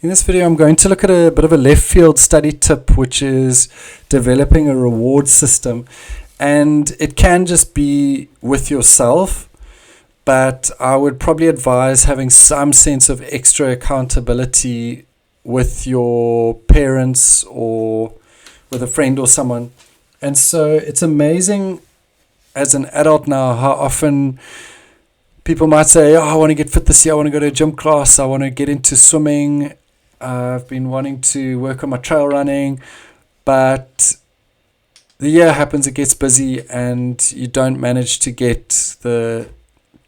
In this video, I'm going to look at a bit of a left field study tip, which is developing a reward system. And it can just be with yourself, but I would probably advise having some sense of extra accountability with your parents or with a friend or someone. And so it's amazing as an adult now how often people might say, I want to get fit this year, I want to go to a gym class, I want to get into swimming, I've been wanting to work on my trail running, but the year happens, it gets busy, and you don't manage to get the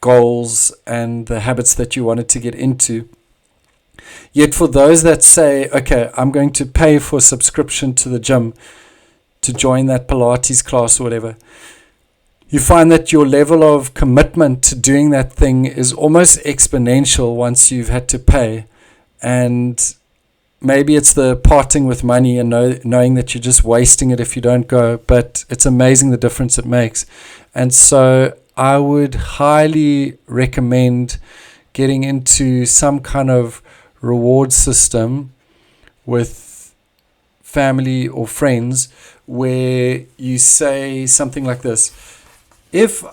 goals and the habits that you wanted to get into. Yet for those that say, okay, I'm going to pay for a subscription to the gym to join that Pilates class or whatever, you find that your level of commitment to doing that thing is almost exponential once you've had to pay. And maybe it's the parting with money and knowing that you're just wasting it if you don't go, but it's amazing the difference it makes. And so I would highly recommend getting into some kind of reward system with family or friends where you say something like this. If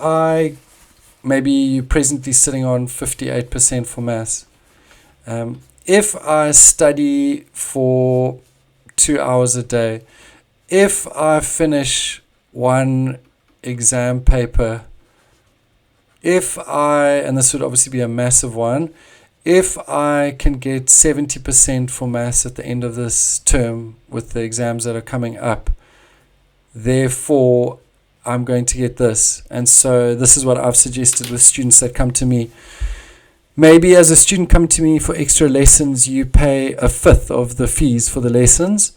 maybe you're presently sitting on 58% for maths. If I study for 2 hours a day, if I finish one exam paper, and this would obviously be a massive one, if I can get 70% for maths at the end of this term with the exams that are coming up, therefore I'm going to get this. And so this is what I've suggested with students that come to me. Maybe as a student come to me for extra lessons, you pay a fifth of the fees for the lessons.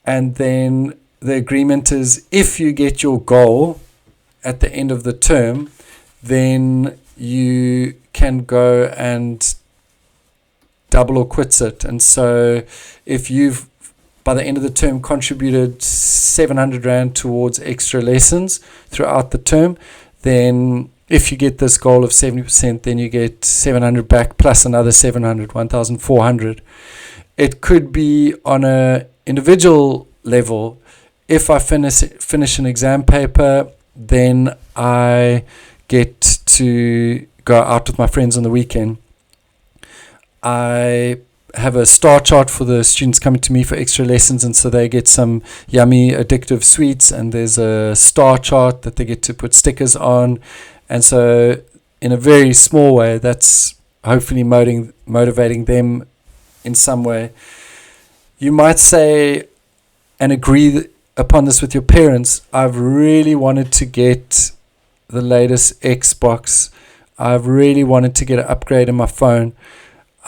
And then the agreement is if you get your goal at the end of the term, then you can go and double or quits it. And so if you've by the end of the term contributed 700 Rand towards extra lessons throughout the term, then if you get this goal of 70%, then you get 700 back plus another 700, 1,400. It could be on an individual level. If I finish an exam paper, then I get to go out with my friends on the weekend. I have a star chart for the students coming to me for extra lessons, and so they get some yummy addictive sweets, and there's a star chart that they get to put stickers on. And so in a very small way, that's hopefully motivating them in some way. You might say and agree upon this with your parents. I've really wanted to get the latest Xbox. I've really wanted to get an upgrade in my phone.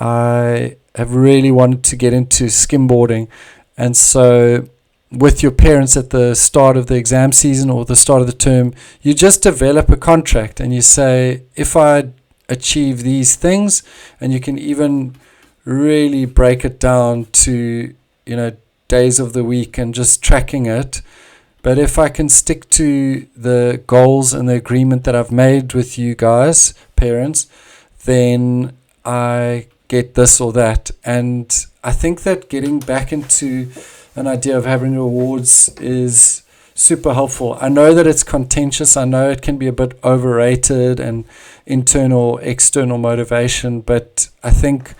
I have really wanted to get into skimboarding. And so with your parents at the start of the exam season or the start of the term, you just develop a contract and you say, if I achieve these things, and you can even really break it down to, days of the week and just tracking it. But if I can stick to the goals and the agreement that I've made with you guys, parents, then I get this or that. And I think that getting back into an idea of having rewards is super helpful. I know that it's contentious. I know it can be a bit overrated and internal, external motivation, but I think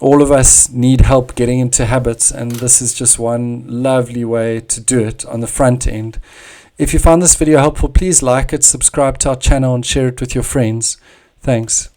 all of us need help getting into habits, and this is just one lovely way to do it on the front end. If you found this video helpful, please like it, subscribe to our channel, and share it with your friends. Thanks.